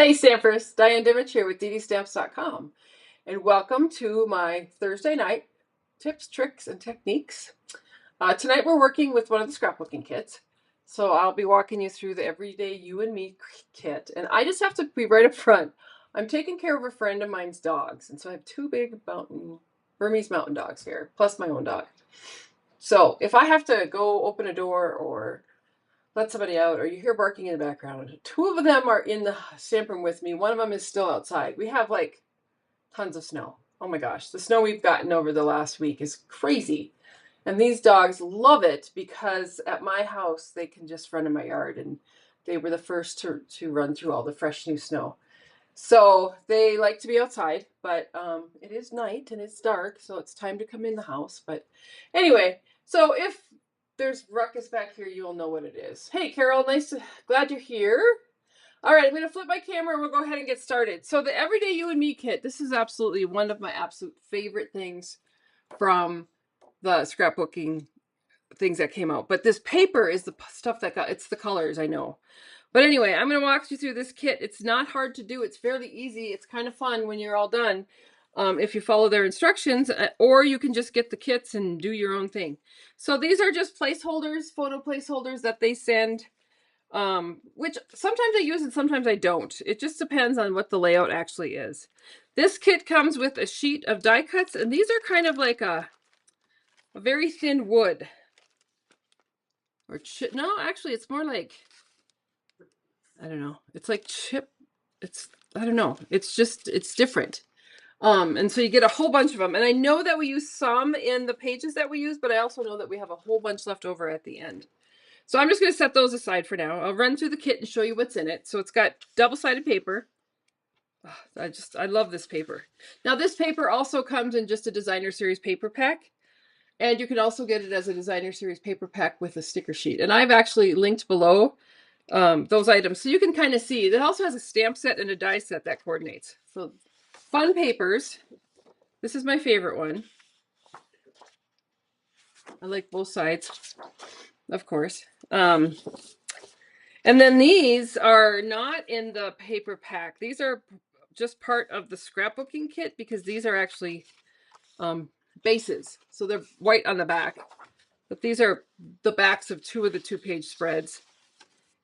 Hey Stampers, Diane Dimich here with DDStamps.com, and welcome to my Thursday night tips, tricks, and techniques. Tonight we're working with one of the scrapbooking kits, so I'll be walking you through the Everyday You and Me kit, and I just have to be right up front. I'm taking care of a friend of mine's dogs, and so I have two big Burmese mountain dogs here, plus my own dog. So if I have to go open a door or let somebody out, or you hear barking in the background. Two of them are in the stamp room with me. One of them is still outside. We have like tons of snow. Oh my gosh, the snow we've gotten over the last week is crazy. And these dogs love it because at my house they can just run in my yard, and they were the first to run through all the fresh new snow. So they like to be outside, but it is night and it's dark, so it's time to come in the house. But anyway, so if there's ruckus back here, you'll know what it is. Hey, Carol, glad you're here. All right, I'm going to flip my camera and we'll go ahead and get started. So the Everyday You and Me kit, this is absolutely one of my absolute favorite things from the scrapbooking things that came out. But this paper is the stuff that it's the colors, I know. But anyway, I'm going to walk you through this kit. It's not hard to do. It's fairly easy. It's kind of fun when you're all done. If you follow their instructions, or you can just get the kits and do your own thing. So these are just placeholders, photo placeholders that they send, which sometimes I use and sometimes I don't. It just depends on what the layout actually is. This kit comes with a sheet of die cuts, and these are kind of like a very thin wood. Or no, actually, it's more like, I don't know. It's like chip. I don't know. It's different. And so you get a whole bunch of them. And I know that we use some in the pages that we use, but I also know that we have a whole bunch left over at the end. So I'm just going to set those aside for now. I'll run through the kit and show you what's in it. So it's got double-sided paper. Oh, I love this paper. Now this paper also comes in just a designer series paper pack. And you can also get it as a designer series paper pack with a sticker sheet. And I've actually linked below those items, so you can kind of see. It also has a stamp set and a die set that coordinates. So fun papers. This is my favorite one. I like both sides, of course. And then these are not in the paper pack. These are just part of the scrapbooking kit because these are actually bases. So they're white on the back. But these are the backs of two of the 2-page spreads.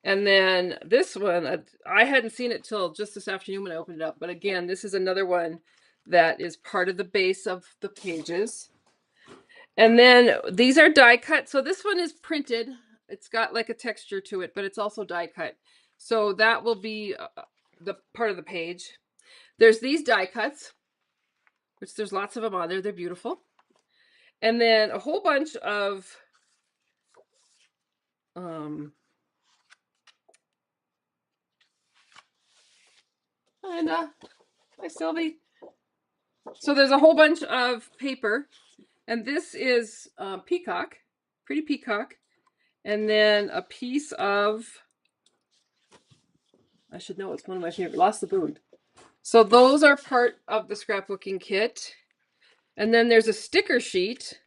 And then this one, I hadn't seen it till just this afternoon when I opened it up. But again, this is another one that is part of the base of the pages. And then these are die cut. So this one is printed. It's got like a texture to it, but it's also die cut. So that will be the part of the page. There's these die cuts, which there's lots of them on there. They're beautiful. And then a whole bunch of hi Sylvie. So there's a whole bunch of paper, and this is peacock, pretty peacock, and then a piece of, I should know, it's one of my favorite, Lost the Boon. So those are part of the scrapbooking kit. And then there's a sticker sheet.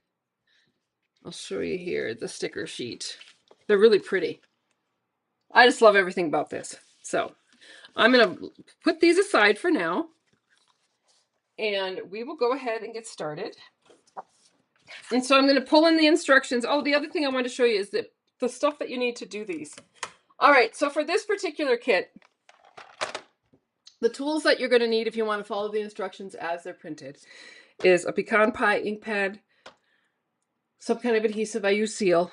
I'll show you here the sticker sheet. They're really pretty. I just love everything about this. So I'm going to put these aside for now, and we will go ahead and get started. And so I'm going to pull in the instructions. Oh, the other thing I want to show you is that the stuff that you need to do these. All right, so for this particular kit, the tools that you're going to need if you want to follow the instructions as they're printed is a pecan pie ink pad, some kind of adhesive. I use Seal,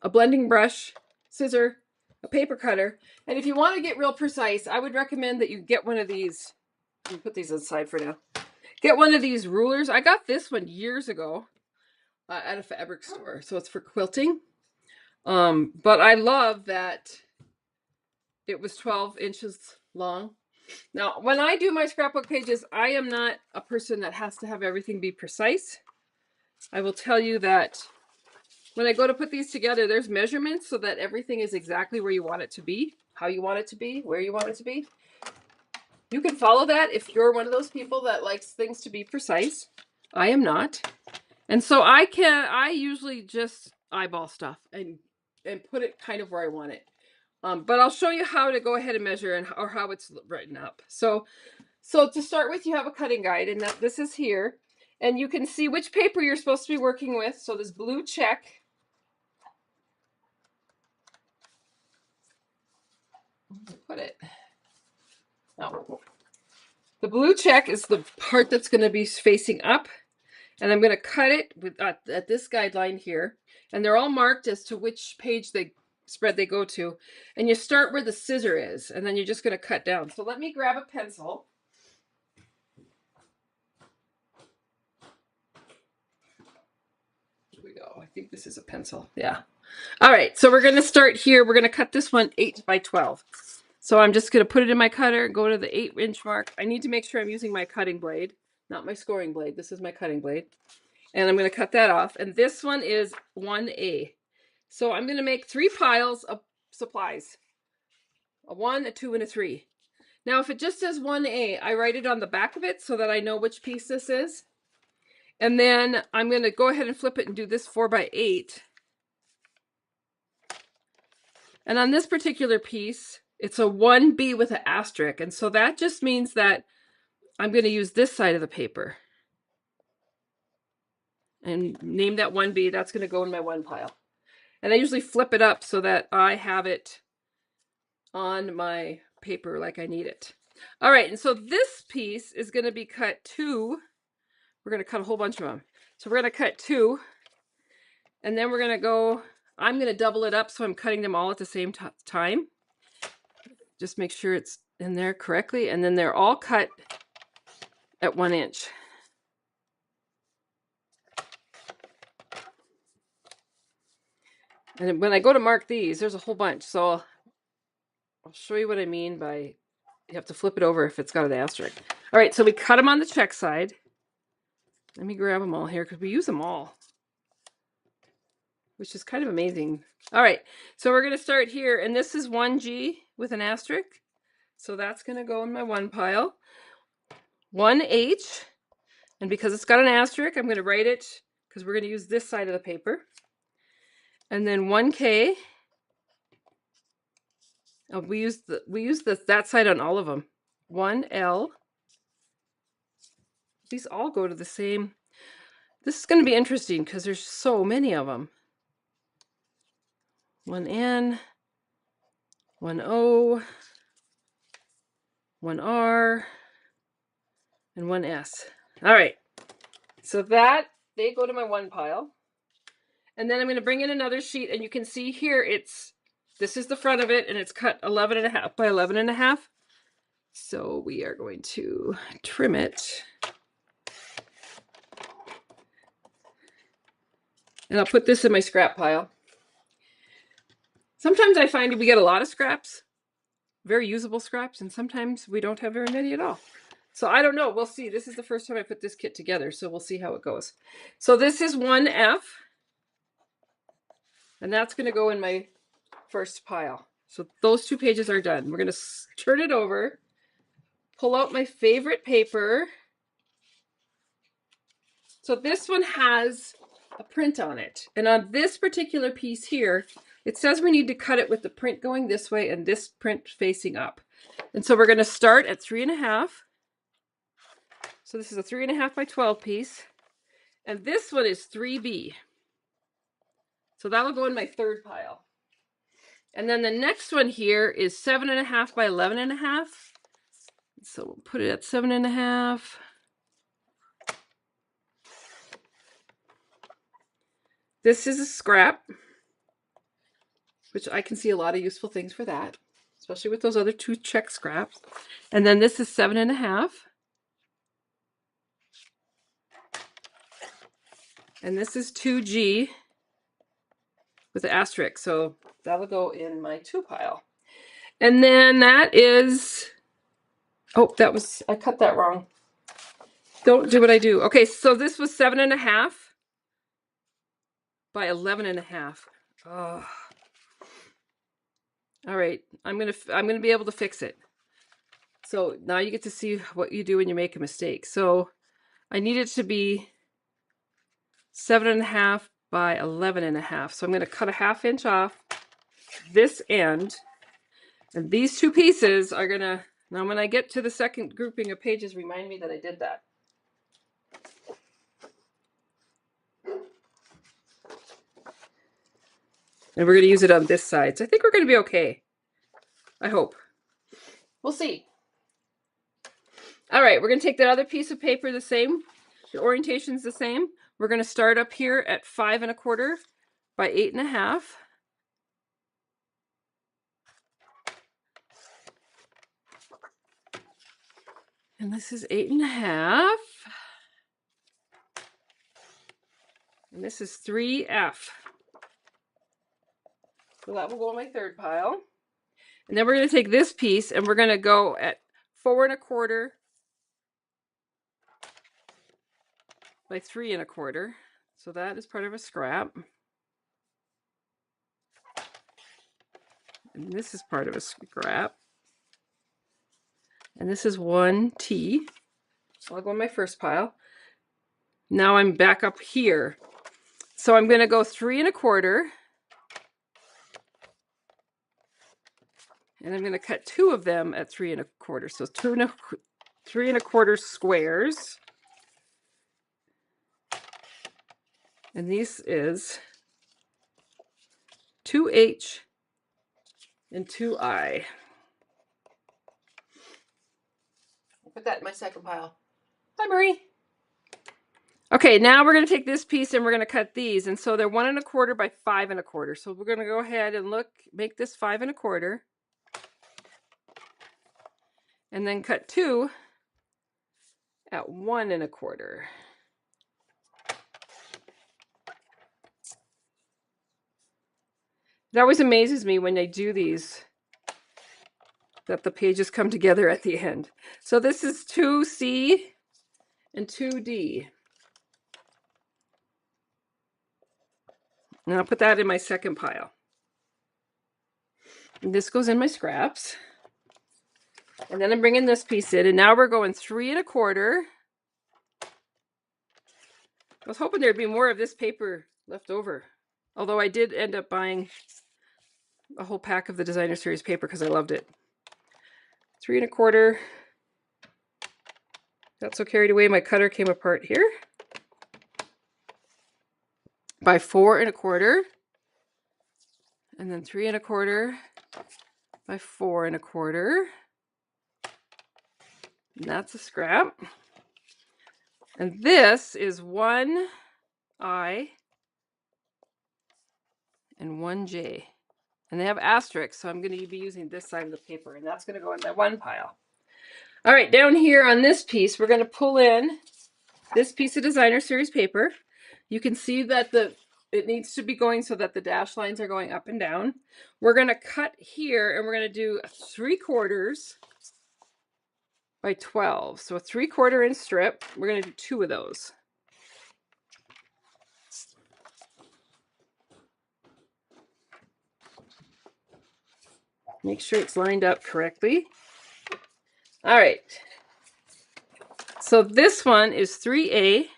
a blending brush, scissor, a paper cutter. And if you want to get real precise, I would recommend that you get one of these. Let me put these aside for now. Get one of these rulers. I got this one years ago at a fabric store, so it's for quilting. But I love that it was 12 inches long. Now, when I do my scrapbook pages, I am not a person that has to have everything be precise. I will tell you that when I go to put these together, there's measurements so that everything is exactly where you want it to be, how you want it to be, where you want it to be. You can follow that if you're one of those people that likes things to be precise. I am not. And so I usually just eyeball stuff and put it kind of where I want it. But I'll show you how to go ahead and measure and or how it's written up. So to start with, you have a cutting guide, and this is here, and you can see which paper you're supposed to be working with. So this blue check. Put it. No. The blue check is the part that's going to be facing up, and I'm going to cut it with at this guideline here, and they're all marked as to which page spread they go to, and you start where the scissor is, and then you're just going to cut down. So let me grab a pencil. Here we go. I think this is a pencil. Yeah. All right. So we're going to start here. We're going to cut this one 8 by 12. So I'm just going to put it in my cutter, go to the 8-inch mark. I need to make sure I'm using my cutting blade, not my scoring blade. This is my cutting blade. And I'm going to cut that off. And this one is 1A. So I'm going to make 3 piles of supplies. A 1, a 2, and a 3. Now, if it just says 1A, I write it on the back of it so that I know which piece this is. And then I'm going to go ahead and flip it and do this 4 by 8. And on this particular piece, it's a 1B with an asterisk. And so that just means that I'm going to use this side of the paper. And name that 1B. That's going to go in my 1 pile. And I usually flip it up so that I have it on my paper like I need it. All right, and so this piece is going to be cut 2. We're going to cut a whole bunch of them. So we're going to cut 2. And then we're going to go, I'm going to double it up so I'm cutting them all at the same time. Just make sure it's in there correctly. And then they're all cut at 1 inch. And when I go to mark these, there's a whole bunch. So I'll show you what I mean by you have to flip it over if it's got an asterisk. All right, so we cut them on the check side. Let me grab them all here because we use them all, which is kind of amazing. All right, so we're going to start here, and this is 1G with an asterisk. So that's going to go in my 1 pile. 1H, and because it's got an asterisk, I'm going to write it because we're going to use this side of the paper. And then 1K. Oh, we use that side on all of them. 1L. These all go to the same. This is going to be interesting because there's so many of them. 1N, 1O, 1R, and 1S. All right, so that they go to my 1 pile. And then I'm going to bring in another sheet, and you can see here this is the front of it, and it's cut 11.5 by 11.5. So we are going to trim it. And I'll put this in my scrap pile. Sometimes I find we get a lot of scraps, very usable scraps, and sometimes we don't have very many at all. So I don't know. We'll see. This is the first time I put this kit together, so we'll see how it goes. So this is 1F, and that's going to go in my first pile. So those 2 pages are done. We're going to turn it over, pull out my favorite paper. So this one has a print on it. And on this particular piece here, it says we need to cut it with the print going this way and this print facing up. And so we're going to start at 3.5. So this is a 3.5 by 12 piece. And this one is 3B. So that will go in my 3rd pile. And then the next one here is 7.5 by 11.5. So we'll put it at 7.5. This is a scrap, which I can see a lot of useful things for that, especially with those other 2 check scraps. And then this is 7.5. And this is 2G with an asterisk. So that'll go in my 2 pile. And then that is, oh, I cut that wrong. Don't do what I do. Okay, so this was 7.5 by 11.5. Oh. All right, I'm gonna be able to fix it. So now you get to see what you do when you make a mistake. So I need it to be 7.5 by 11.5. So I'm going to cut a 1/2 inch off this end. And these two pieces are gonna, now when I get to the second grouping of pages, remind me that I did that. And we're gonna use it on this side. So I think we're gonna be okay. I hope. We'll see. All right, we're gonna take that other piece of paper the same. The orientation's the same. We're gonna start up here at 5 1/4 by 8 1/2. And this is 8 1/2. And this is 3F. So that will go in my third pile. And then we're going to take this piece and we're going to go at 4 1/4 by 3 1/4. So that is part of a scrap. And this is part of a scrap. And this is 1T. So I'll go in my first pile. Now I'm back up here. So I'm going to go 3 1/4. And I'm going to cut 2 of them at 3 1/4. So 3 1/4 squares. And this is 2H and 2I. I'll put that in my second pile. Hi, Marie. Okay, now we're going to take this piece and we're going to cut these. And so they're 1 1/4 by 5 1/4. So we're going to go ahead and make this 5 1/4. And then cut 2 at 1 1/4. It always amazes me when they do these, that the pages come together at the end. So this is 2C and 2D. And I'll put that in my second pile. And this goes in my scraps. And then I'm bringing this piece in, and now we're going 3 1/4. I was hoping there'd be more of this paper left over. Although I did end up buying a whole pack of the Designer Series paper because I loved it. 3 1/4. Got so carried away, my cutter came apart here. By 4 1/4. And then 3 1/4 by 4 1/4. And that's a scrap. And this is 1I and 1J. And they have asterisks, so I'm going to be using this side of the paper, and that's going to go in that one pile. All right, down here on this piece, we're going to pull in this piece of Designer Series paper. You can see that it needs to be going so that the dash lines are going up and down. We're going to cut here, and we're going to do 3/4 by 12. So a 3/4 inch strip. We're going to do 2 of those. Make sure it's lined up correctly. All right. So this one is 3A.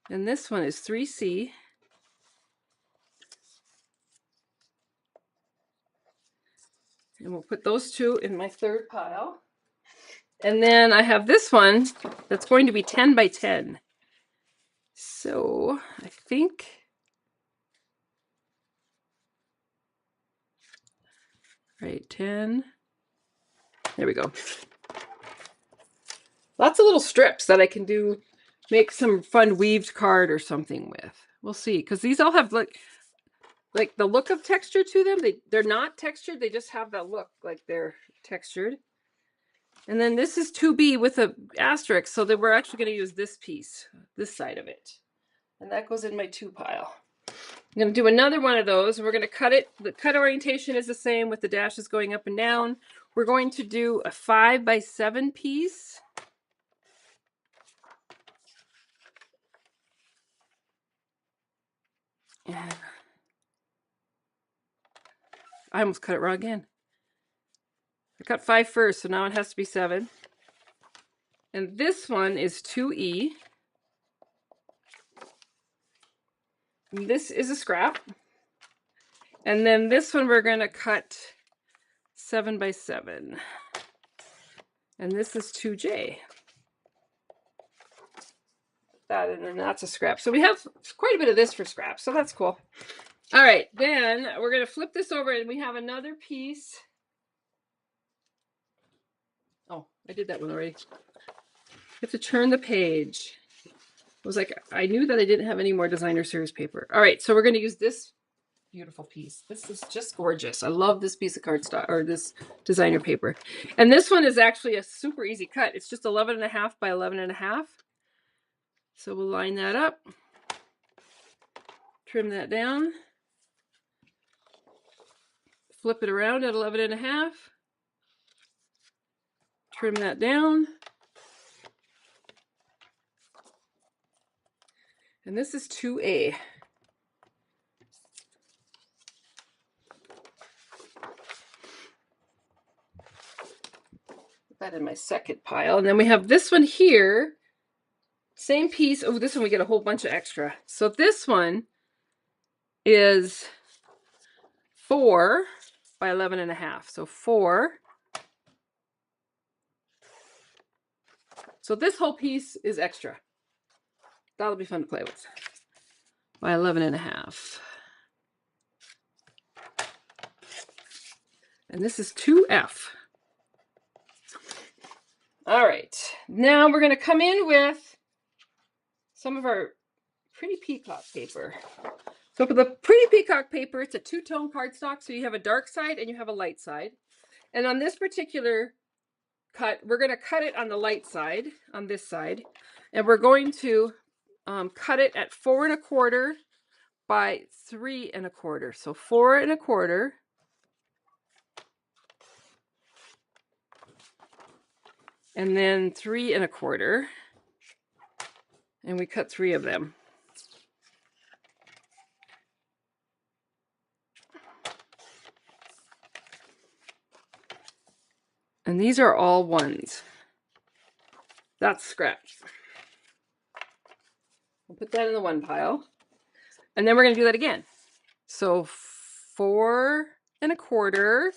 And this one is 3C. And we'll put those two in my third pile. And then I have this one that's going to be 10 by 10. So I think, right, 10. There we go. Lots of little strips that I can do, make some fun weaved card or something with. We'll see, because these all have like the look of texture to them. They're not textured, they just have that look like they're textured. And then this is 2B with a asterisk, so that we're actually going to use this piece, this side of it. And that goes in my 2 pile. I'm going to do another one of those. We're going to cut it. The cut orientation is the same with the dashes going up and down. We're going to do a 5 by 7 piece. And I almost cut it wrong again. I cut 5 first, so now it has to be 7. And this one is 2E. And this is a scrap. And then this one we're going to cut 7 by 7. And this is 2J. That, and then that's a scrap. So we have quite a bit of this for scraps, so that's cool. All right, then we're going to flip this over and we have another piece. Oh, I did that one already. You have to turn the page. I was like, I knew that I didn't have any more designer series paper. All right, so we're going to use this beautiful piece. This is just gorgeous. I love this piece of cardstock, or this designer paper. And this one is actually a super easy cut. It's just 11.5 by 11.5. So we'll line that up, trim that down, flip it around at 11.5, trim that down. And this is 2A. Put that in my second pile. And then we have this one here. Same piece. Oh, this one we get a whole bunch of extra. So this one is 4 by 11.5. So 4. So this whole piece is extra. That'll be fun to play with. By 11.5. And this is 2F. All right. Now we're going to come in with some of our pretty peacock paper. So for the pretty peacock paper, it's a two-tone cardstock. So you have a dark side and you have a light side. And on this particular cut, we're going to cut it on the light side, on this side. And we're going to cut it at 4 1/4 by 3 1/4. So 4 1/4. And then 3 1/4. And we cut 3 of them. And these are all 1s. That's scrap. We'll put that in the 1 pile. And then we're going to do that again. So 4 1/4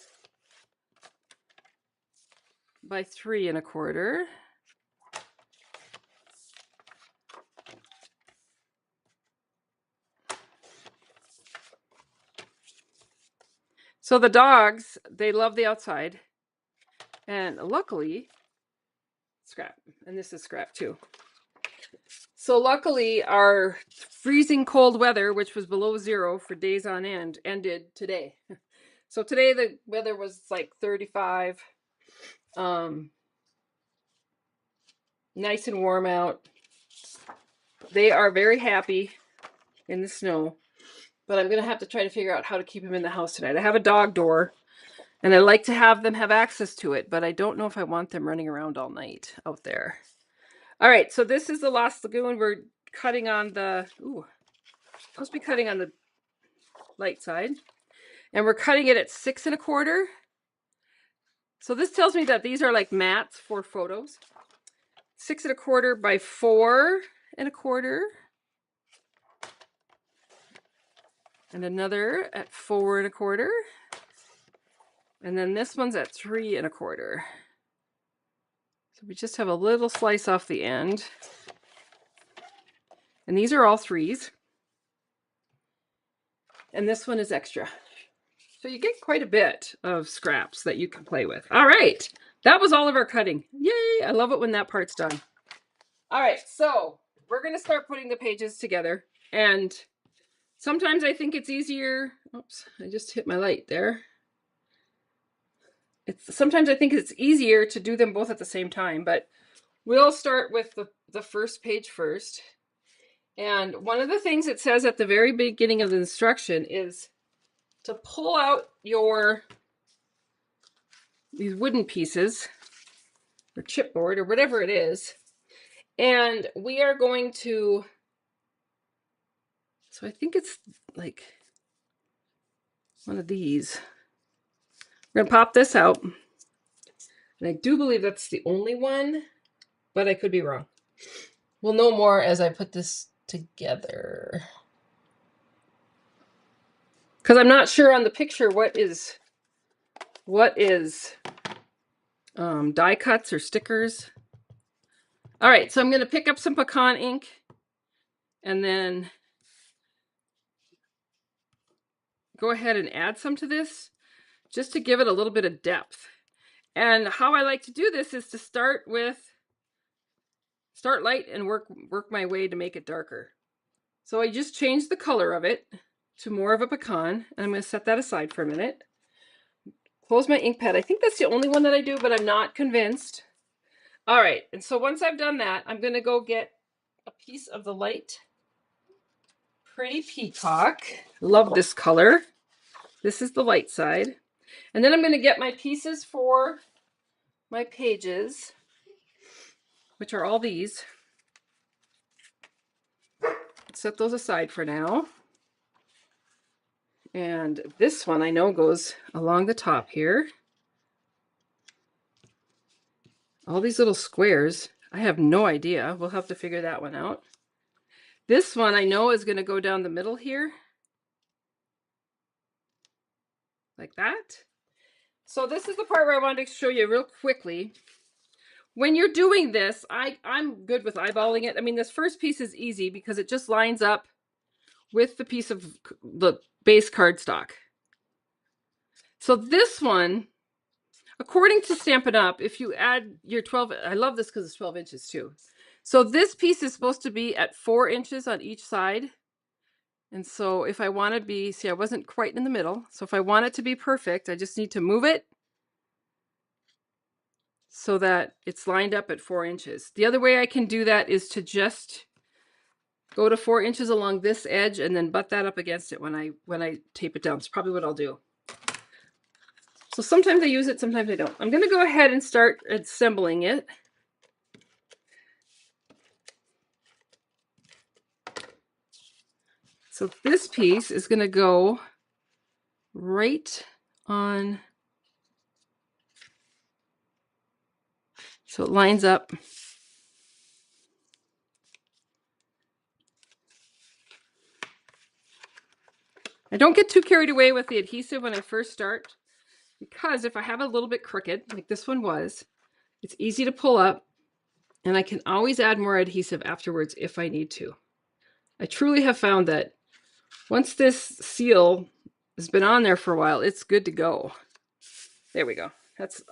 by 3 1/4. So the dogs, they love the outside. And luckily, scrap. And this is scrap too. So luckily, our freezing cold weather, which was below 0 for days on end, ended today. So today the weather was like 35. Nice and warm out. They are very happy in the snow. But I'm going to have to try to figure out how to keep them in the house tonight. I have a dog door. And I like to have them have access to it, but I don't know if I want them running around all night out there. All right, so this is the Lost Lagoon. We're cutting on the, supposed to be cutting on the light side. And we're cutting it at 6 1/4. So this tells me that these are like mats for photos. 6 1/4 by 4 1/4. And another at 4 1/4. And then this one's at 3 1/4. So we just have a little slice off the end. And these are all 3s. And this one is extra. So you get quite a bit of scraps that you can play with. All right. That was all of our cutting. Yay! I love it when that part's done. All right. So we're going to start putting the pages together. And sometimes I think it's easier. Oops, I just hit my light there. Sometimes I think it's easier to do them both at the same time, but we'll start with the first page first. And one of the things it says at the very beginning of the instruction is to pull out these wooden pieces or chipboard or whatever it is. And we are going to, so I think it's like one of these. We're going to pop this out. And I do believe that's the only one, but I could be wrong. We'll know more as I put this together. Because I'm not sure on the picture what is what is die cuts or stickers. All right, so I'm going to pick up some pecan ink and then go ahead and add some to this just to give it a little bit of depth. And how I like to do this is to start light and work my way to make it darker. So I just changed the color of it to more of a pecan, and I'm going to set that aside for a minute. Close my ink pad. I think that's the only one that I do, but I'm not convinced. All right, and so once I've done that, I'm going to go get a piece of the light Pretty Peacock. Love this color. This is the light side. And then I'm going to get my pieces for my pages, which are all these. Set those aside for now. And this one I know goes along the top here. All these little squares, I have no idea. We'll have to figure that one out. This one I know is going to go down the middle here. Like that. So this is the part where I wanted to show you real quickly. When you're doing this, I'm good with eyeballing it. I mean, this first piece is easy because it just lines up with the piece of the base cardstock. So this one, according to Stampin' Up, if you add your 12, I love this because it's 12 inches too. So this piece is supposed to be at 4 inches on each side. And so if I want to be, see, I wasn't quite in the middle. So if I want it to be perfect, I just need to move it so that it's lined up at 4 inches. The other way I can do that is to just go to 4 inches along this edge and then butt that up against it when I tape it down. It's probably what I'll do. So sometimes I use it, sometimes I don't. I'm going to go ahead and start assembling it. So this piece is going to go right on, so it lines up. I don't get too carried away with the adhesive when I first start, because if I have a little bit crooked, like this one was, it's easy to pull up, and I can always add more adhesive afterwards if I need to. I truly have found that once this seal has been on there for a while, it's good to go. There we go.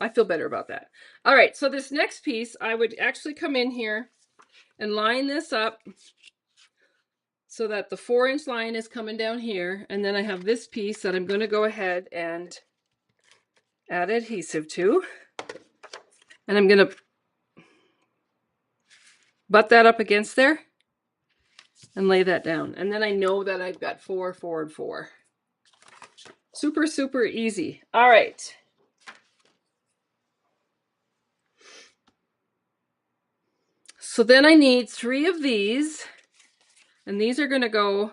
I feel better about that. All right, so this next piece, I would actually come in here and line this up so that the 4-inch line is coming down here. And then I have this piece that I'm going to go ahead and add adhesive to. And I'm going to butt that up against there and lay that down. And then I know that I've got 4, 4, and 4. Super, super easy. All right. So then I need 3 of these, and these are going to go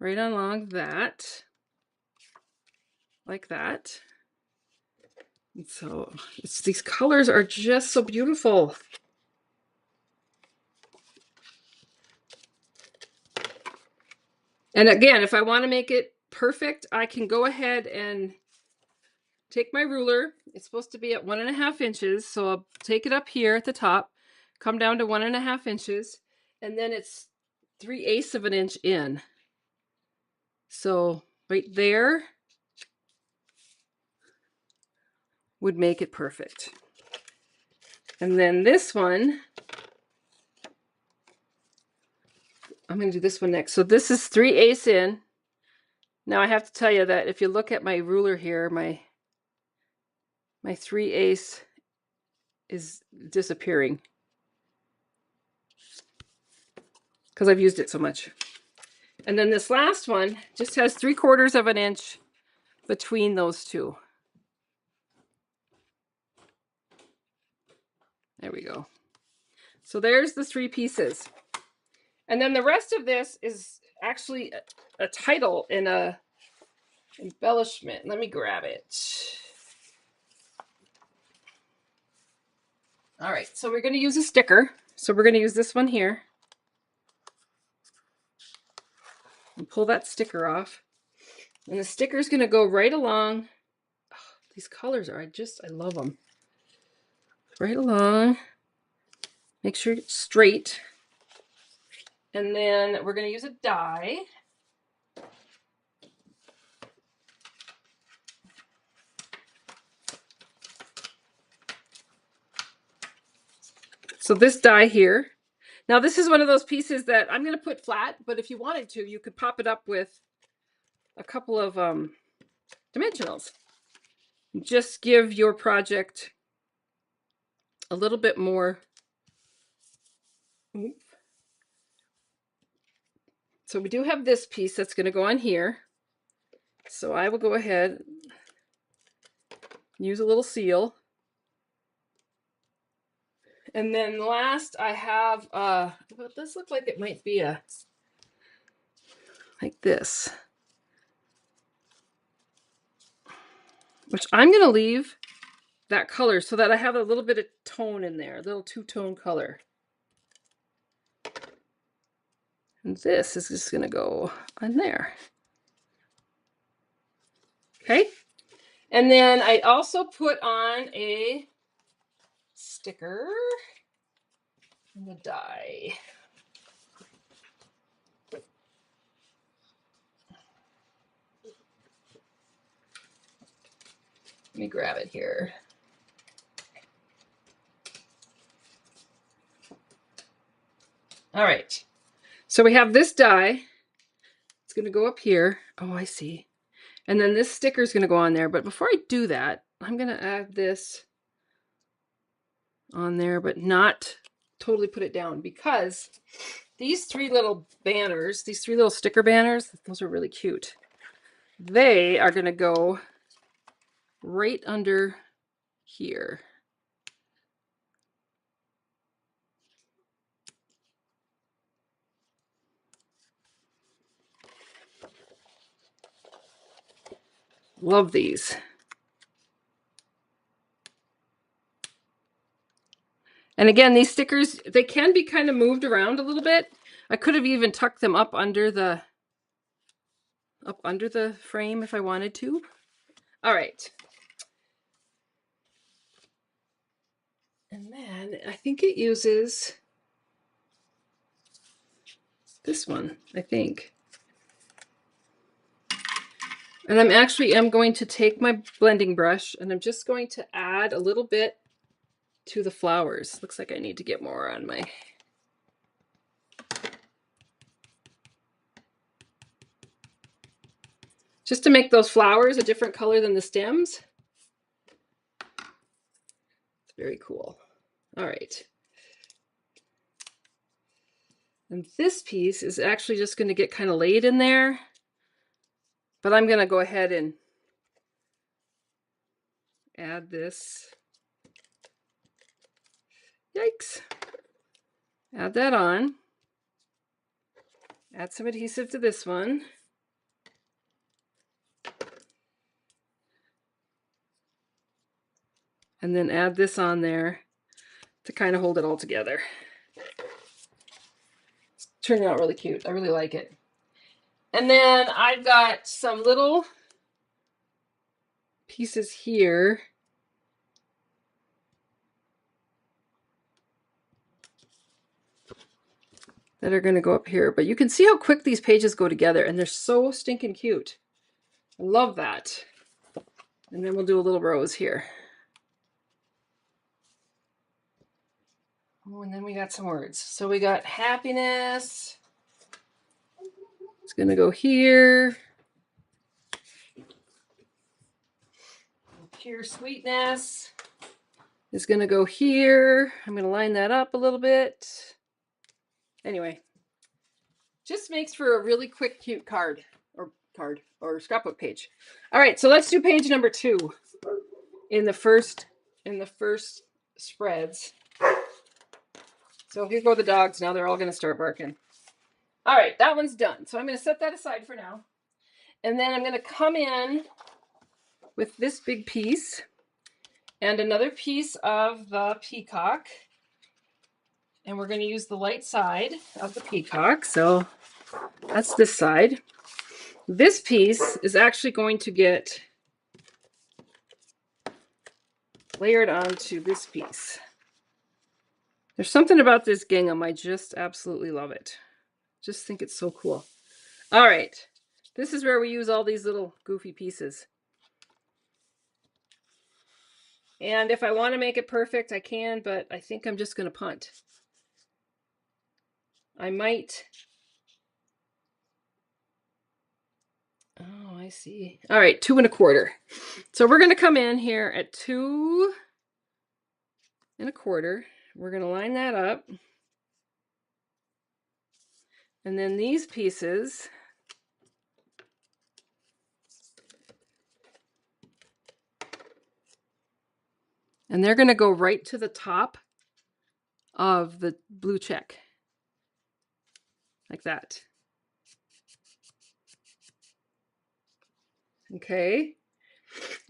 right along that, like that. And so these colors are just so beautiful. And again, if I want to make it perfect, I can go ahead and take my ruler. It's supposed to be at 1.5 inches. So I'll take it up here at the top, come down to 1.5 inches, and then it's 3/8 of an inch in. So right there would make it perfect. And then this one, I'm going to do this one next. So this is 3/8 in. Now I have to tell you that if you look at my ruler here, my 3/8 is disappearing because I've used it so much. And then this last one just has 3/4 of an inch between those two. There we go. So there's the 3 pieces. And then the rest of this is actually a title and a embellishment. Let me grab it. All right, so we're going to use a sticker. So we're going to use this one here. And pull that sticker off. And the sticker is going to go right along These colors are, I love them. Right along. Make sure it's straight. And then we're going to use a die. So this die here. Now this is one of those pieces that I'm going to put flat, but if you wanted to, you could pop it up with a couple of dimensionals. Just give your project a little bit more. So we do have this piece that's going to go on here. So I will go ahead, use a little seal. And then last I have, well, this looks like it might be like this. Which I'm going to leave that color so that I have a little bit of tone in there, a little two-tone color. And this is just going to go on there. Okay. And then I also put on a sticker and the die. Let me grab it here. All right. So we have this die. It's going to go up here. Oh, I see. And then this sticker is going to go on there. But before I do that, I'm going to add this on there, but not totally put it down, because these three little banners, these three little sticker banners, those are really cute. They are going to go right under here. Love these. And again, these stickers, they can be kind of moved around a little bit. I could have even tucked them up under the frame if I wanted to. All right. And then I think it uses this one, I think. And I'm going to take my blending brush and I'm just going to add a little bit to the flowers. Looks like I need to get more on my... Just to make those flowers a different color than the stems. It's very cool. All right. And this piece is actually just going to get kind of laid in there. But I'm going to go ahead and add this. Yikes. Add that on. Add some adhesive to this one. And then add this on there to kind of hold it all together. It's turning out really cute. I really like it. And then I've got some little pieces here. That are going to go up here. But you can see how quick these pages go together, and they're so stinking cute. I love that. And then we'll do a little rose here. Oh, and then we got some words. So we got happiness. It's going to go here. Pure sweetness is going to go here. I'm going to line that up a little bit. Anyway, just makes for a really quick, cute card or scrapbook page. All right, so let's do page number 2 in the first spreads. So here go the dogs. Now they're all going to start barking. All right, that one's done. So I'm going to set that aside for now. And then I'm going to come in with this big piece and another piece of the peacock. And we're going to use the light side of the peacock. So that's this side. This piece is actually going to get layered onto this piece. There's something about this gingham. I just absolutely love it. Just think it's so cool. All right. This is where we use all these little goofy pieces. And if I want to make it perfect, I can, but I think I'm just going to punt. I might. Oh, I see. All right, 2 1/4. So we're going to come in here at 2 1/4. We're going to line that up. And then these pieces, and they're going to go right to the top of the blue check, like that. Okay.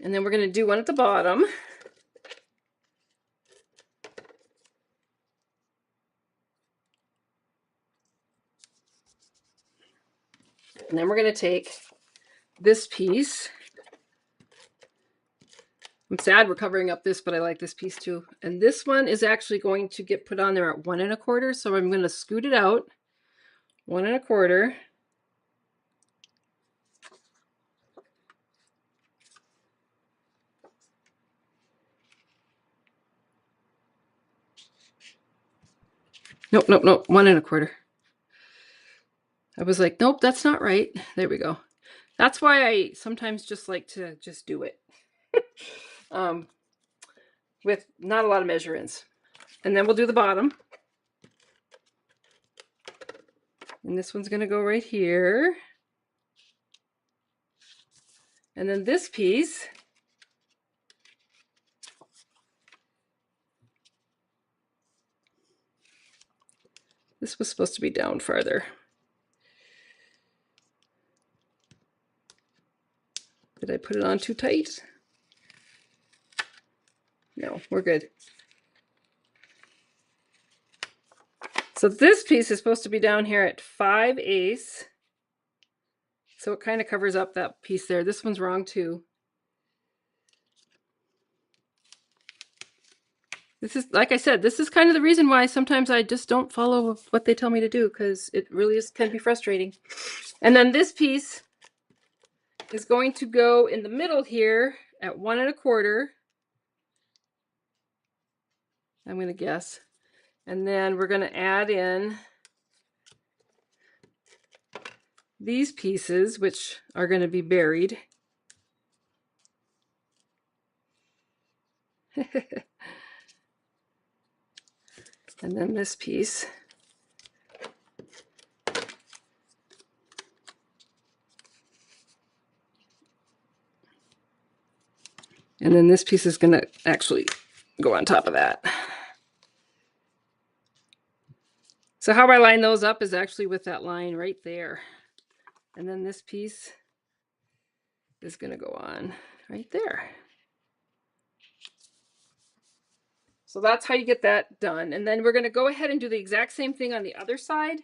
And then we're going to do one at the bottom. And then we're going to take this piece. I'm sad we're covering up this, but I like this piece too. And this one is actually going to get put on there at 1 1/4. So I'm going to scoot it out 1 1/4. Nope, 1 1/4. I was like, nope, that's not right. There we go. That's why I sometimes just like to just do it. With not a lot of measurements. And then we'll do the bottom. And this one's going to go right here. And then this piece, this was supposed to be down farther. Did I put it on too tight? No, we're good. So this piece is supposed to be down here at 5/8. So it kind of covers up that piece there. This one's wrong too. This is, like I said, this is kind of the reason why sometimes I just don't follow what they tell me to do, because it really can be frustrating. And then this piece is going to go in the middle here at 1 1/4. I'm going to guess. And then we're going to add in these pieces, which are going to be buried. And then this piece. And then this piece is going to actually go on top of that. So how I line those up is actually with that line right there. And then this piece is going to go on right there. So that's how you get that done. And then we're going to go ahead and do the exact same thing on the other side.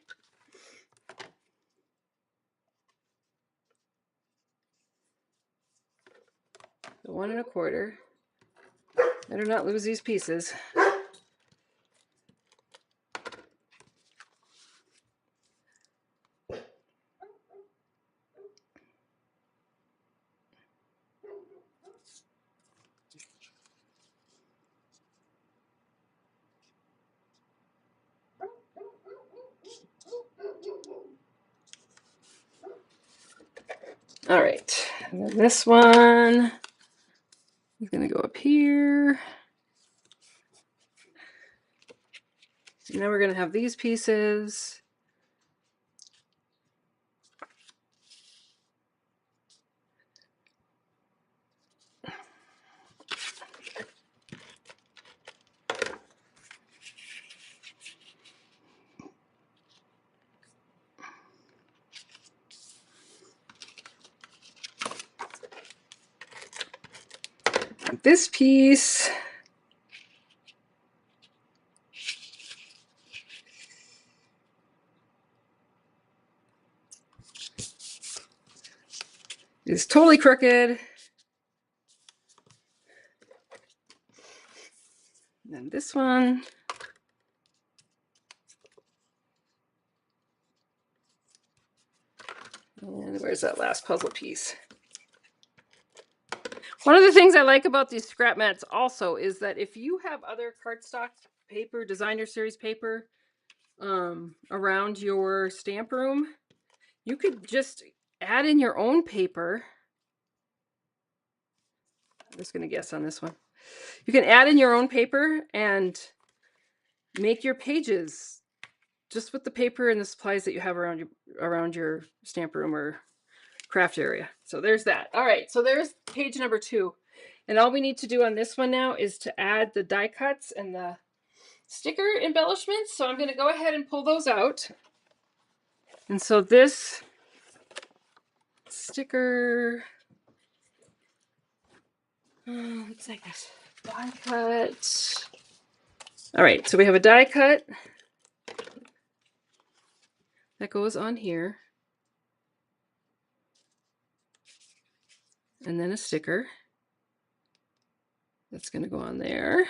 The 1 1/4. Better not lose these pieces. All right, and then this one is going to go up here. And then we're going to have these pieces. This piece is totally crooked. And then this one. And where's that last puzzle piece? One of the things I like about these scrap mats also is that if you have other cardstock paper, designer series paper, around your stamp room, you could just add in your own paper. I'm just going to guess on this one. You can add in your own paper and make your pages just with the paper and the supplies that you have around your stamp room or craft area. So there's that. All right, so there's page number 2. And all we need to do on this one now is to add the die cuts and the sticker embellishments. So I'm going to go ahead and pull those out. And so this sticker, looks like this die cut. All right, so we have a die cut that goes on here. And then a sticker that's going to go on there.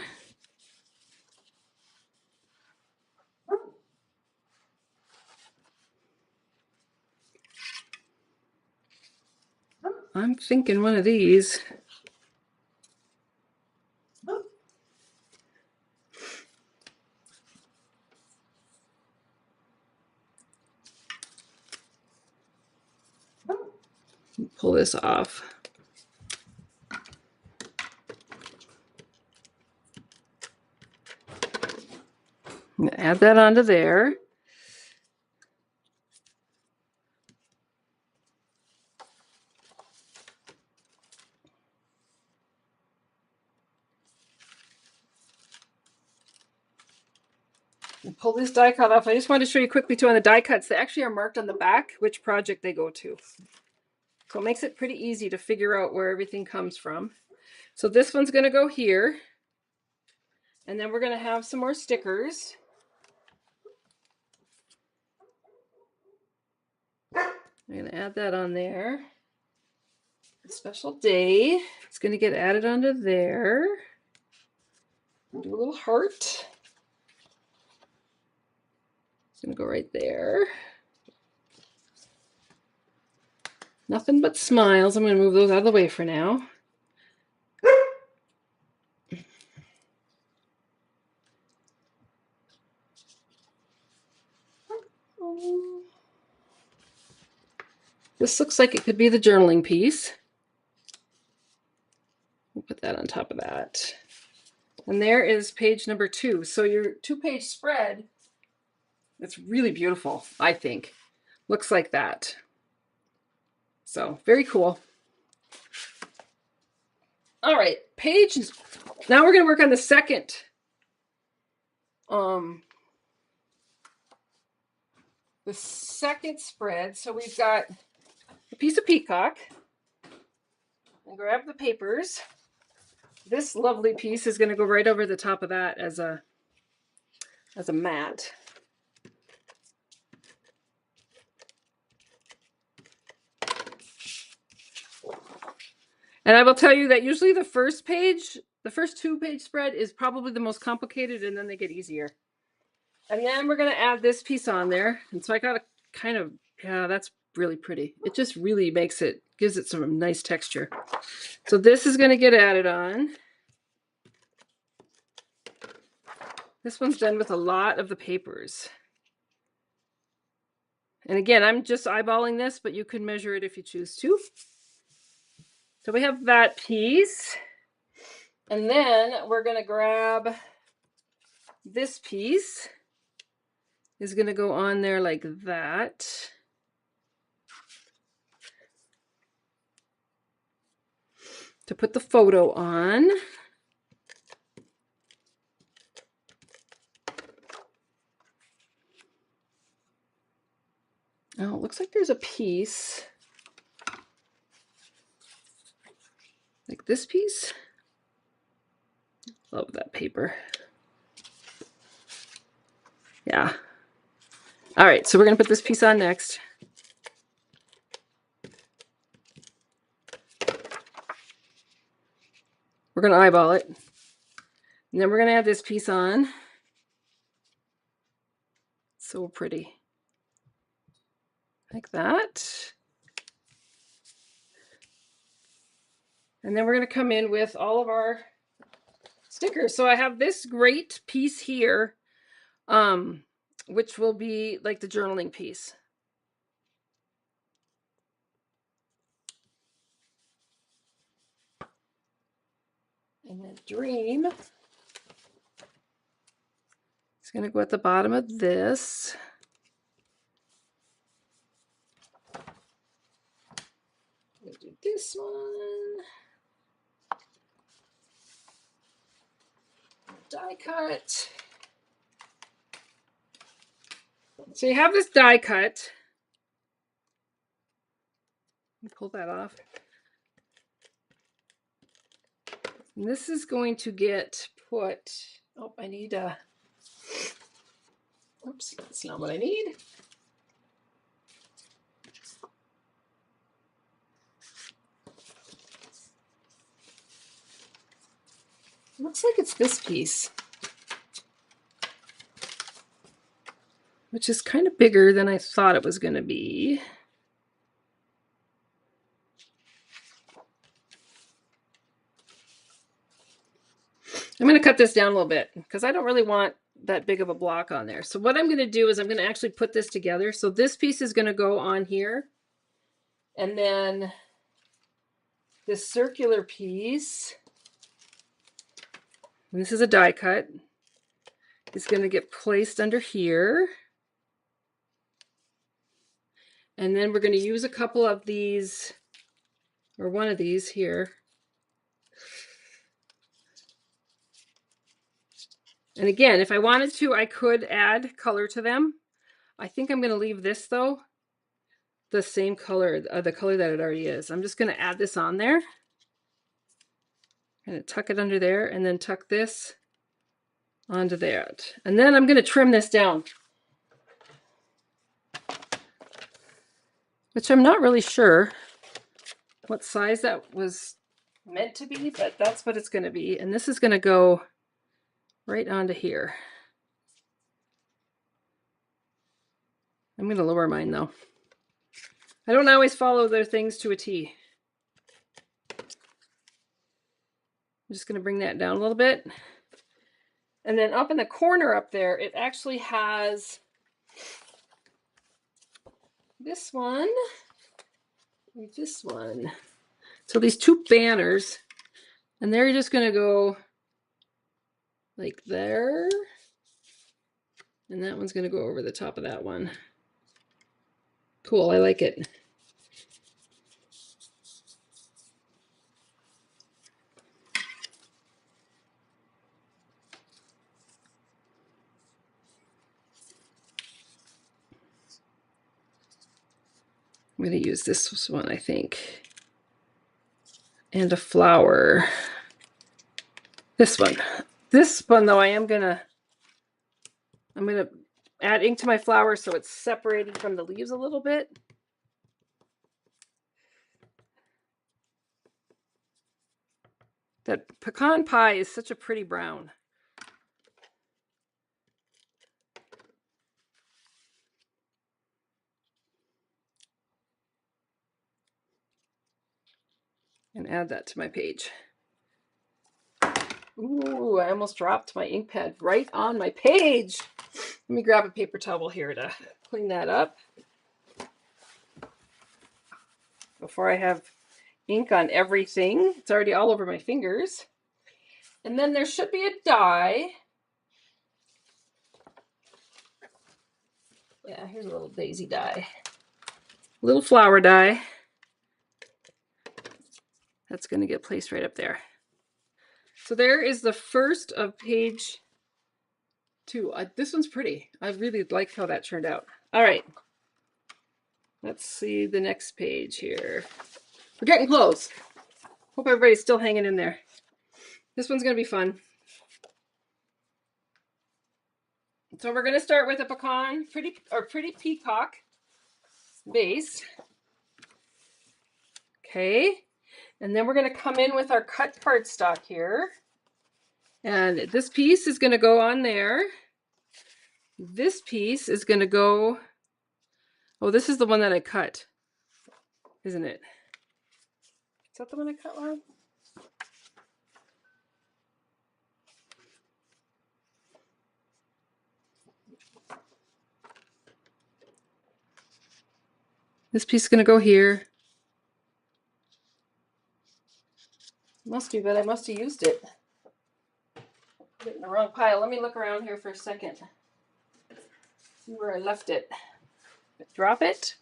I'm thinking one of these. Pull this off. I'm going to add that onto there. And pull this die cut off. I just wanted to show you quickly too on the die cuts. They actually are marked on the back which project they go to. So it makes it pretty easy to figure out where everything comes from. So this one's going to go here. And then we're going to have some more stickers. I'm going to add that on there. A special day. It's going to get added onto there. Do a little heart. It's going to go right there. Nothing but smiles. I'm going to move those out of the way for now. This looks like it could be the journaling piece. We'll put that on top of that. And there is page number 2. So your 2-page spread, it's really beautiful, I think. Looks like that. So very cool. All right, pages. Now we're going to work on the second spread. So we've got a piece of peacock. And grab the papers. This lovely piece is going to go right over the top of that as a mat. And I will tell you that usually the first 2-page spread is probably the most complicated, and then they get easier. And then we're going to add this piece on there. And so I got a kind of, yeah, that's really pretty. It just really gives it some nice texture. So this is going to get added on. This one's done with a lot of the papers. And again, I'm just eyeballing this, but you can measure it if you choose to. So we have that piece. And then we're going to grab this piece. Is going to go on there like that. To put the photo on. Oh, it looks like there's a piece. Like this piece. Love that paper. Yeah. All right, so we're going to put this piece on next. We're going to eyeball it. And then we're going to add this piece on. So pretty. Like that. And then we're going to come in with all of our stickers. So I have this great piece here, which will be like the journaling piece. And then Dream is going to go at the bottom of this. We'll do this one. Die cut. So you have this die cut. Pull that off. And this is going to get put, oh, I need a, oops, that's not what I need. Looks like it's this piece, which is kind of bigger than I thought it was going to be. I'm going to cut this down a little bit because I don't really want that big of a block on there. So what I'm going to do is I'm going to actually put this together. So this piece is going to go on here. And then this circular piece, and this is a die cut, is going to get placed under here. And then we're going to use a couple of these, or one of these here. And again, if I wanted to, I could add color to them. I think I'm going to leave this, though, the same color, the color that it already is. I'm just going to add this on there. I'm going to tuck it under there and then tuck this onto that. And then I'm going to trim this down, which I'm not really sure what size that was meant to be, but that's what it's going to be. And this is going to go right onto here. I'm going to lower mine, though. I don't always follow their things to a T. I'm just going to bring that down a little bit. And then up in the corner up there, it actually has this one and this one. So these two banners, and they're just going to go like there. And that one's going to go over the top of that one. Cool, I like it. I'm going to use this one, I think. And a flower. This one. This one, though, I'm going to add ink to my flower so it's separated from the leaves a little bit. That pecan pie is such a pretty brown. And add that to my page. Ooh, I almost dropped my ink pad right on my page. Let me grab a paper towel here to clean that up before I have ink on everything. It's already all over my fingers. And then there should be a die. Yeah, here's a little daisy die. Little flower die. That's going to get placed right up there. So there is the first of page 2. This one's pretty. I really like how that turned out. All right. Let's see the next page here. We're getting close. Hope everybody's still hanging in there. This one's going to be fun. So we're going to start with a pecan, pretty peacock base. Okay. And then we're going to come in with our cut cardstock here. And this piece is going to go on there. This piece is going to go, oh, this is the one that I cut, isn't it? Is that the one I cut wrong? This piece is going to go here. Must be, but I must have used it. Put it in the wrong pile. Let me look around here for a second. See where I left it. Drop it.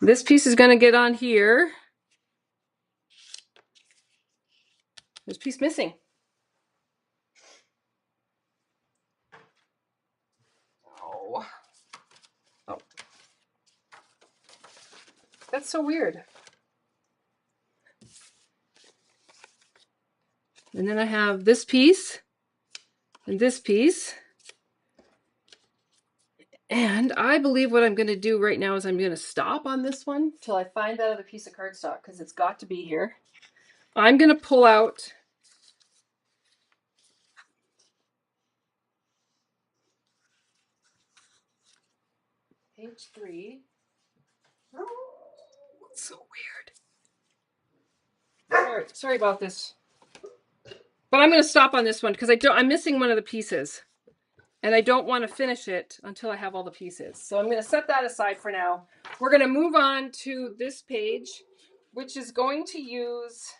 This piece is going to get on here. There's a piece missing. Oh. Oh. That's so weird. And then I have this piece and this piece. And I believe what I'm going to do right now is I'm going to stop on this one till I find that other piece of cardstock because it's got to be here. I'm going to pull out page 3. Oh, it's so weird. Sorry about this. But I'm going to stop on this one because I'm missing one of the pieces. And I don't want to finish it until I have all the pieces. So I'm going to set that aside for now. We're going to move on to this page, which is going to use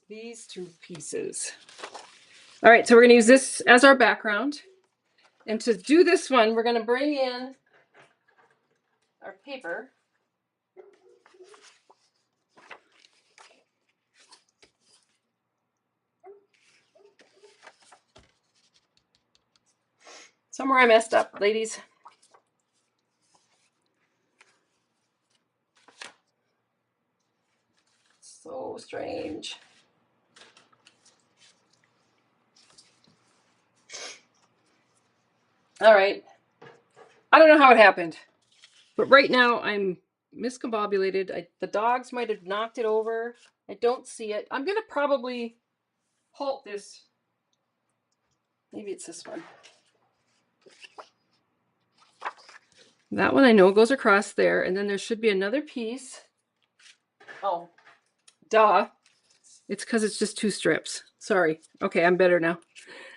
these 2 pieces. All right, so we're going to use this as our background. And to do this one, we're going to bring in our paper. Somewhere I messed up, ladies. So strange. All right. I don't know how it happened, but right now I'm miscombobulated. The dogs might have knocked it over. I don't see it. I'm going to probably halt this. Maybe it's this one. That one I know goes across there, and then there should be another piece. Oh, duh. It's because it's just 2 strips. Sorry. Okay, I'm better now.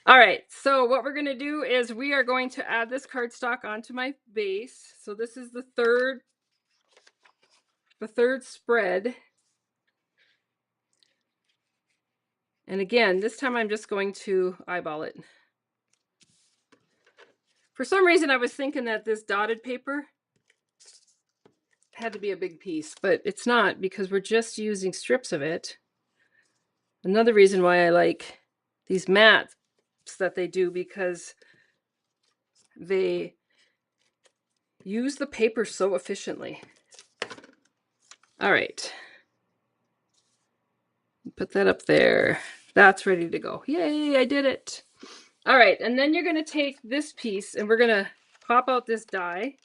All right, so what we're going to do is we are going to add this cardstock onto my base. So this is the third spread. And again, this time I'm just going to eyeball it. For some reason, I was thinking that this dotted paper had to be a big piece, but it's not because we're just using strips of it. Another reason why I like these mats that they do, because they use the paper so efficiently. All right. Put that up there. That's ready to go. Yay, I did it. All right, and then you're going to take this piece and we're going to pop out this die.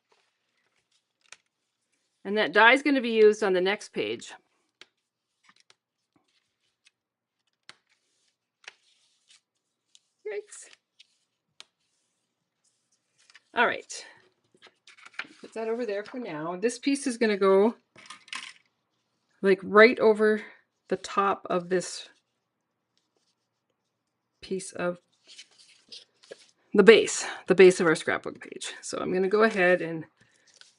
And that die is going to be used on the next page. Yikes. All right. Put that over there for now. This piece is going to go like right over the top of this piece of the base of our scrapbook page. So I'm going to go ahead and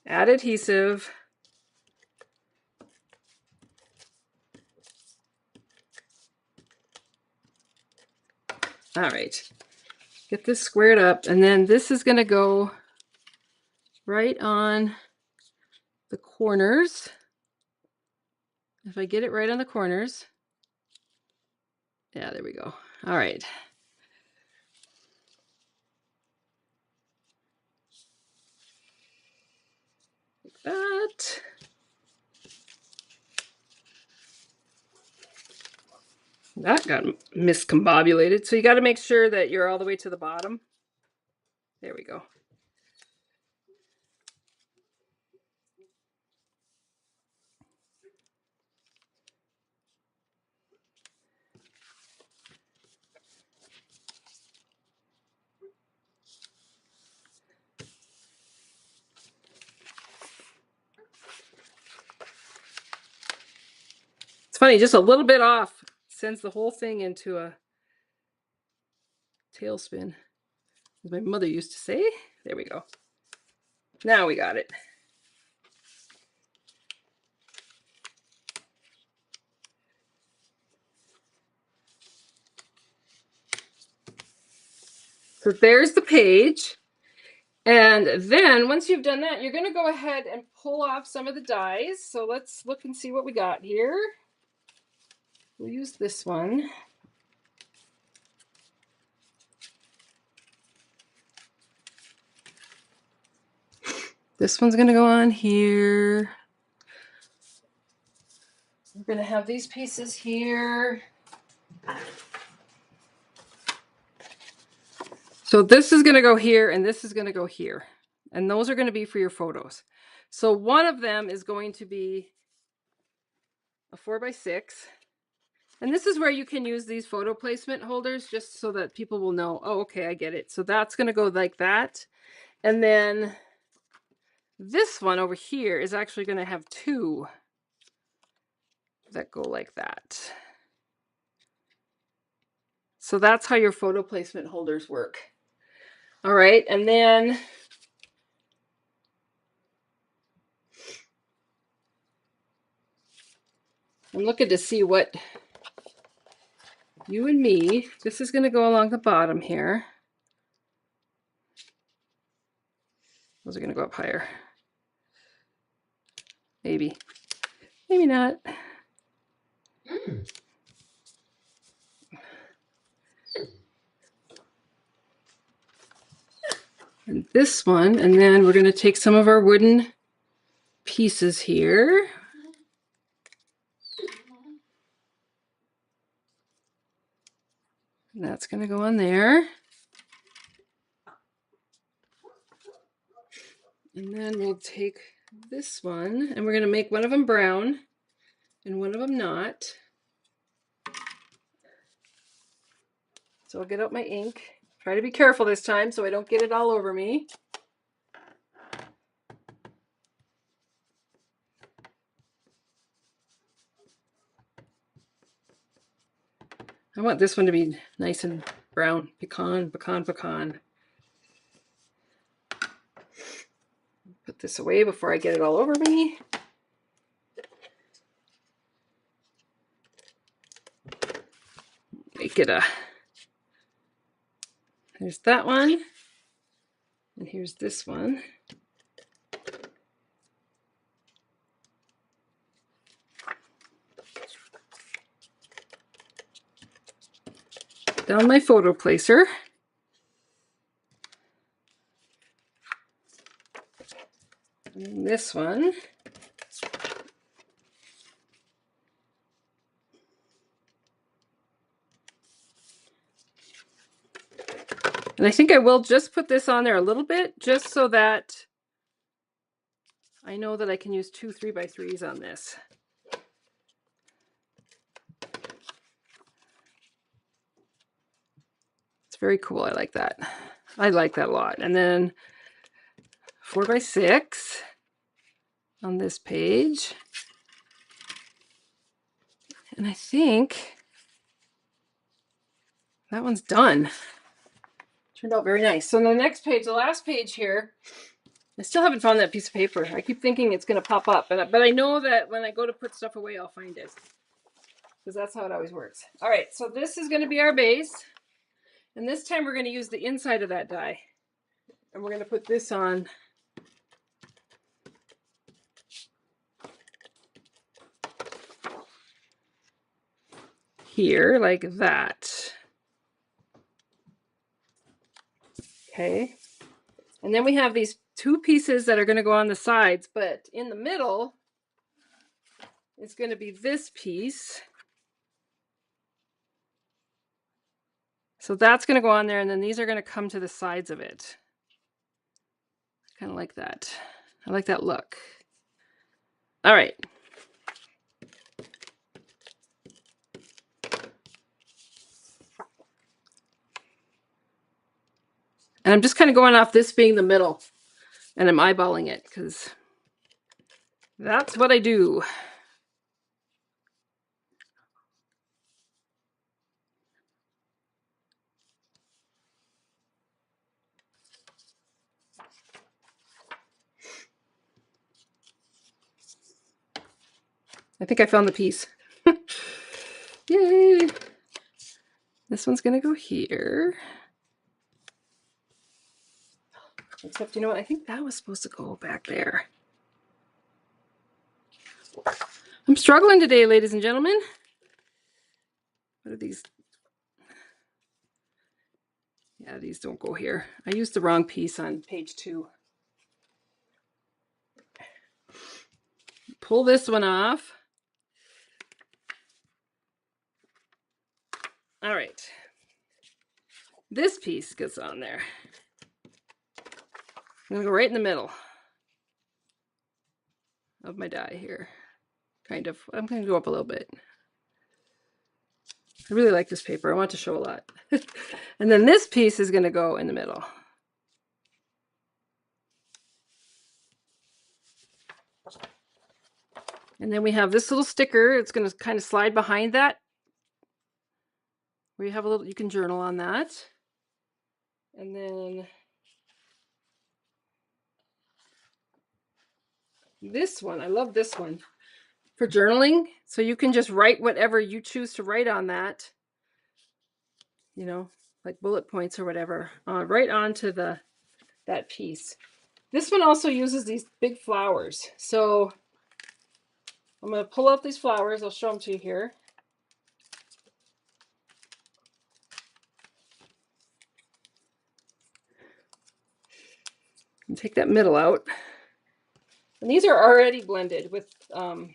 add adhesive. All right, get this squared up, and then this is going to go right on the corners. If I get it right on the corners. Yeah, there we go. All right. Like that. That got miscombobulated. So you got to make sure that you're all the way to the bottom. There we go. It's funny, just a little bit off sends the whole thing into a tailspin, as my mother used to say. There we go. Now we got it. So there's the page. And then once you've done that, you're going to go ahead and pull off some of the dies. So let's look and see what we got here. We'll use this one. This one's going to go on here. We're going to have these pieces here. So this is going to go here and this is going to go here. And those are going to be for your photos. So one of them is going to be a 4x6. And this is where you can use these photo placement holders just so that people will know, oh, okay, I get it. So that's going to go like that. And then this one over here is actually going to have two that go like that. So that's how your photo placement holders work. All right, and then I'm looking to see what you and me, this is going to go along the bottom here. Those are going to go up higher. Maybe. Maybe not. And this one, and then we're going to take some of our wooden pieces here. And that's going to go on there. And then we'll take this one, and we're going to make one of them brown and one of them not. So I'll get out my ink. Try to be careful this time so I don't get it all over me. I want this one to be nice and brown. Pecan, pecan, pecan. Put this away before I get it all over me. Make it a... There's that one. And here's this one. Down my photo placer. And this one. And I think I will just put this on there a little bit, just so that I know that I can use 2 3x3s on this. It's very cool. I like that. I like that a lot. And then 4x6 on this page. And I think that one's done. Turned out very nice. So on the next page, the last page here, I still haven't found that piece of paper. I keep thinking it's going to pop up, but I know that when I go to put stuff away, I'll find it. Because that's how it always works. All right, so this is going to be our base. And this time we're going to use the inside of that die. And we're going to put this on here like that. Okay. And then we have these 2 pieces that are going to go on the sides, but in the middle it's going to be this piece. So that's going to go on there, and then these are going to come to the sides of it. Kind of like that. I like that look. All right. And I'm just kind of going off this being the middle, and I'm eyeballing it because that's what I do. I think I found the piece. Yay! This one's gonna go here. Except, you know what? I think that was supposed to go back there. I'm struggling today, ladies and gentlemen. What are these? Yeah, these don't go here. I used the wrong piece on page 2. Pull this one off. All right. This piece gets on there. I'm gonna go right in the middle of my die here. Kind of. I'm gonna go up a little bit. I really like this paper. I want to show a lot. And then this piece is gonna go in the middle. And then we have this little sticker. It's gonna kind of slide behind that. Where you have a little, you can journal on that. And then this one, I love this one for journaling. So you can just write whatever you choose to write on that, you know, like bullet points or whatever, right onto that piece. This one also uses these big flowers. So I'm going to pull out these flowers. I'll show them to you here. And take that middle out. And these are already blended with either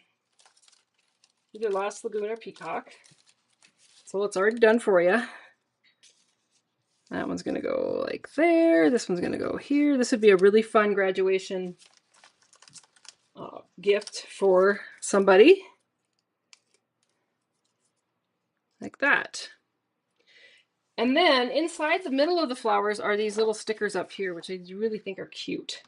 Lost Lagoon or Peacock. So it's already done for you. That one's going to go like there. This one's going to go here. This would be a really fun graduation gift for somebody. Like that. And then inside the middle of the flowers are these little stickers up here, which I really think are cute.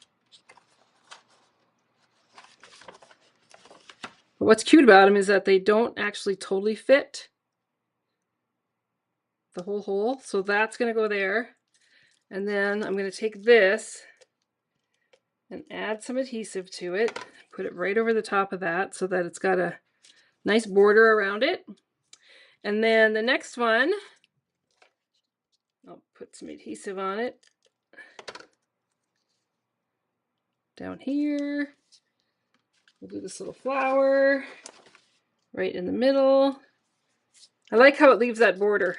But what's cute about them is that they don't actually totally fit the whole hole. So that's going to go there. And then I'm going to take this and add some adhesive to it. Put it right over the top of that so that it's got a nice border around it. And then the next one, I'll put some adhesive on it. Down here. We'll do this little flower right in the middle. I like how it leaves that border.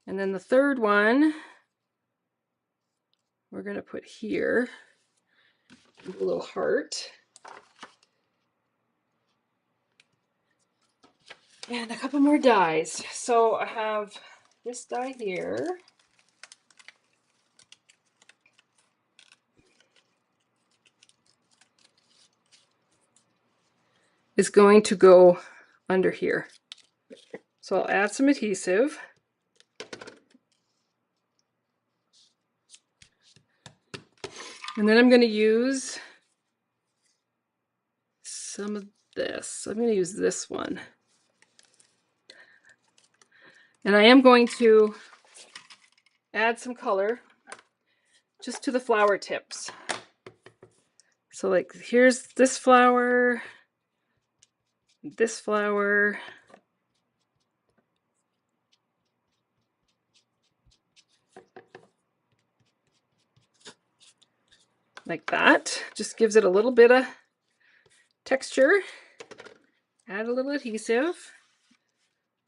And then the third one, we're going to put here a little heart. And a couple more dies. So I have this die here. Is going to go under here. So I'll add some adhesive. And then I'm going to use some of this. I'm going to use this one. And I am going to add some color just to the flower tips. So like here's this flower, like that. Just gives it a little bit of texture. Add a little adhesive.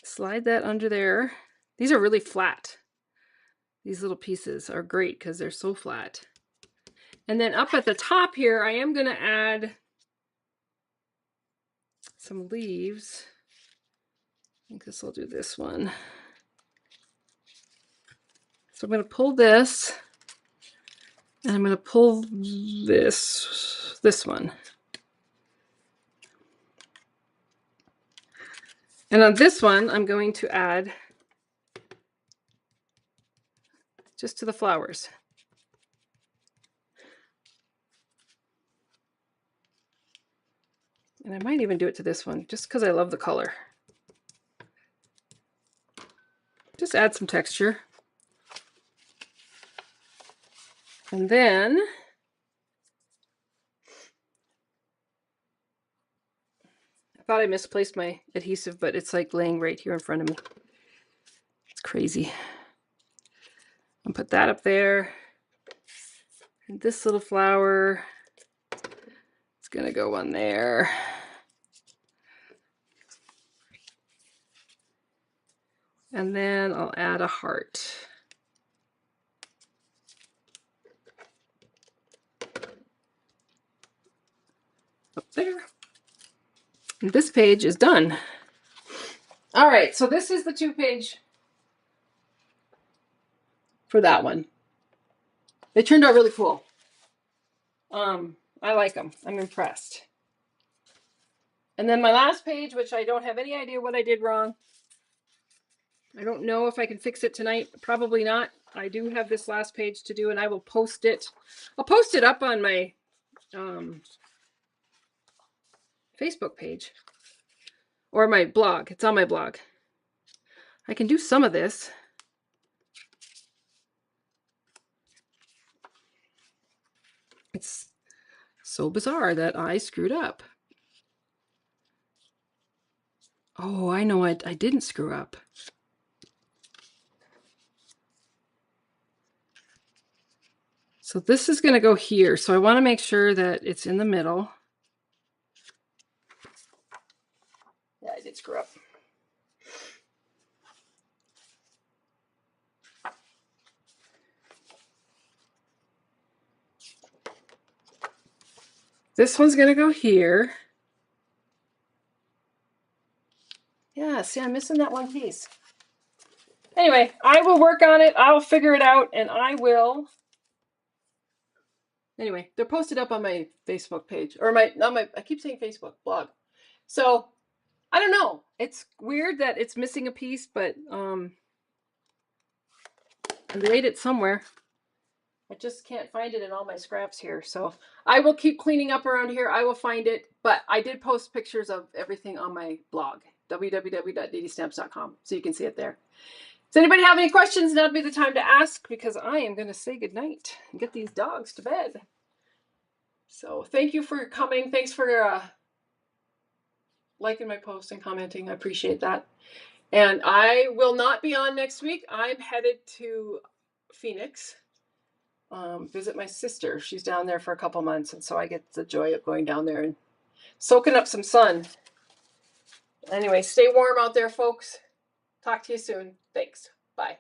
Slide that under there. These are really flat. These little pieces are great because they're so flat. And then up at the top here, I am going to add some leaves. I guess I'll do this one. So I'm going to pull this, and I'm going to pull this one. And on this one, I'm going to add just to the flowers. And I might even do it to this one, just because I love the color. Just add some texture. And then thought I misplaced my adhesive, but it's like laying right here in front of me. It's crazy. I'll put that up there. And this little flower, it's gonna go on there. And then I'll add a heart. Up there. And this page is done. All right, so this is the 2-page for that one. They turned out really cool. I like them. I'm impressed. And then my last page, which I don't have any idea what I did wrong. I don't know if I can fix it tonight. Probably not. I do have this last page to do, and I will post it. I'll post it up on my Facebook page or my blog. It's on my blog. I can do some of this. It's so bizarre that I screwed up. Oh, I know I didn't screw up. So this is going to go here. So I want to make sure that it's in the middle. Yeah, I did screw up. This one's going to go here. Yeah, see, I'm missing that one piece. Anyway, I will work on it. I'll figure it out, and I will. Anyway, they're posted up on my Facebook page, or I keep saying Facebook, blog. So, I don't know. It's weird that it's missing a piece, but I laid it somewhere. I just can't find it in all my scraps here. So I will keep cleaning up around here. I will find it, but I did post pictures of everything on my blog, www.DDStamps.com, so you can see it there. Does anybody have any questions? Now'd be the time to ask, because I am going to say goodnight and get these dogs to bed. So thank you for coming. Thanks for liking my post and commenting. I appreciate that. And I will not be on next week. I'm headed to Phoenix. Visit my sister. She's down there for a couple months, and so I get the joy of going down there and soaking up some sun. Anyway, stay warm out there, folks. Talk to you soon. Thanks. Bye.